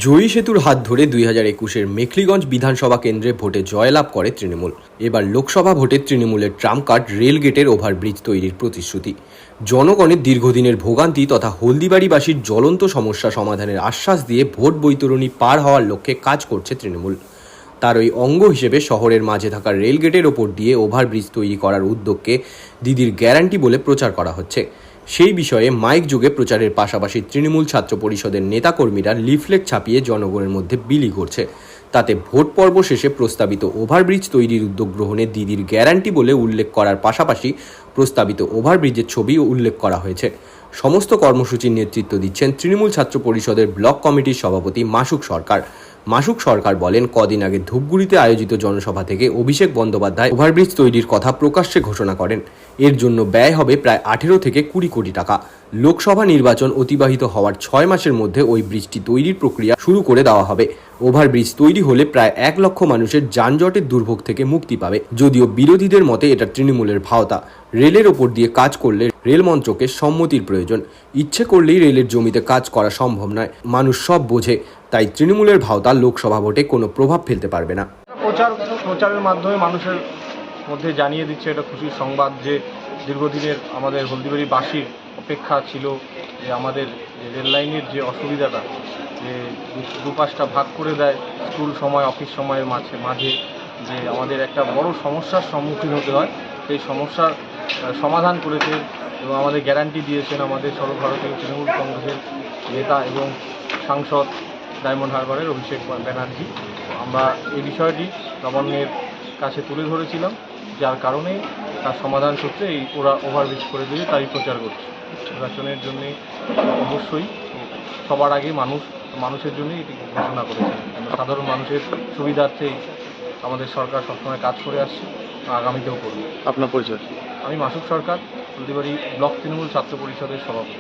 জয়ী সেতুর হাত ধরে 2021-এর মেখলিগঞ্জ বিধানসভা কেন্দ্রে ভোটে জয়লাভ করে তৃণমূল। এবার লোকসভা ভোটে তৃণমূলের ট্রাম্প কার্ড রেলগেটের ওভারব্রিজ তৈরির প্রতিশ্রুতি। জনগণের দীর্ঘদিনের ভোগান্তি তথা হলদিবাড়িবাসীর জ্বলন্ত সমস্যা সমাধানের আশ্বাস দিয়ে ভোট বৈতরণী পার হওয়ার লক্ষ্যে কাজ করছে তৃণমূল। তার ওই অঙ্গ হিসেবে শহরের মাঝে থাকা রেলগেটের ওপর দিয়ে ওভারব্রিজ তৈরি করার উদ্যোগকে দিদির গ্যারান্টি বলে প্রচার করা হচ্ছে। সেই বিষয়ে মাইক যুগে প্রচারের পাশাপাশি তৃণমূল ছাত্র পরিষদের নেতাকর্মীরা লিফলেট ছাপিয়ে জনগণের মধ্যে বিলি করছে। তাতে ভোট পর্ব শেষে প্রস্তাবিত ওভারব্রিজ তৈরির উদ্যোগ গ্রহণে দিদির গ্যারান্টি বলে উল্লেখ করার পাশাপাশি প্রস্তাবিত ওভারব্রিজের ছবিও উল্লেখ করা হয়েছে। সমস্ত কর্মসূচির নেতৃত্ব দিচ্ছেন তৃণমূল ছাত্র পরিষদের ব্লক কমিটির সভাপতি মাসুক সরকার। মাসুক সরকার বলেন, কদিন আগে ধূপগুড়িতে আয়োজিত জনসভা থেকে অভিষেক বন্দ্যোপাধ্যায় ওভারব্রিজ তৈরির কথা প্রকাশ্যে ঘোষণা করেন। এর জন্য ব্যয় হবে প্রায় 18 থেকে 20 কোটি টাকা। লোকসভা নির্বাচন অতিবাহিত হওয়ার 6 মাসের মধ্যে ওই ব্রিজটি তৈরির প্রক্রিয়া শুরু করে দেওয়া হবে। ওভারব্রিজ তৈরি হলে প্রায় 1 লক্ষ মানুষের যানজটের দুর্ভোগ থেকে মুক্তি পাবে। যদিও বিরোধীদের মতে এটা তৃণমূলের ভাওতা। রেলের ওপর দিয়ে কাজ করলে রেল মন্ত্রকের সম্মতির প্রয়োজন। ইচ্ছে করলেই রেলের জমিতে কাজ করা সম্ভব নয়। মানুষ সব বোঝে, তাই তৃণমূলের ভাওতা লোকসভা ভোটে কোনো প্রভাব ফেলতে পারবে না। প্রচারের মাধ্যমে মানুষের মধ্যে জানিয়ে দিচ্ছে এটা খুশির সংবাদ যে দীর্ঘদিনের আমাদের হলদিবাড়িবাসীর অপেক্ষা ছিল যে আমাদের রেল লাইনের যে অসুবিধাটা, যে দুপাশটা ভাগ করে দেয় স্কুল সময় অফিস সময়ের মাঝে যে আমাদের একটা বড় সমস্যার সম্মুখীন হতে হয়, সেই সমস্যার সমাধান করেছে এবং আমাদের গ্যারান্টি দিয়েছেন আমাদের সর্বভারতীয় তৃণমূল কংগ্রেসের নেতা এবং সাংসদ ডায়মন্ড হারবারের অভিষেক ব্যানার্জি। আমরা এই বিষয়টি নবান্নের কাছে তুলে ধরেছিলাম, যার কারণে তার সমাধান সূত্রে এই ওভারব্রিজ করে দিয়ে তারই প্রচার করছে। নির্বাচনের জন্যে অবশ্যই সবার আগে মানুষের জন্যই এটি ঘোষণা করেছেন। সাধারণ মানুষের সুবিধার্থেই আমাদের সরকার সবসময় কাজ করে আসছে, আগামীতেও করবে। আপনার পরিচয়? আমি মাসুক সরকার, হলদিবাড়ি ব্লক তৃণমূল ছাত্র পরিষদের সভাপতি।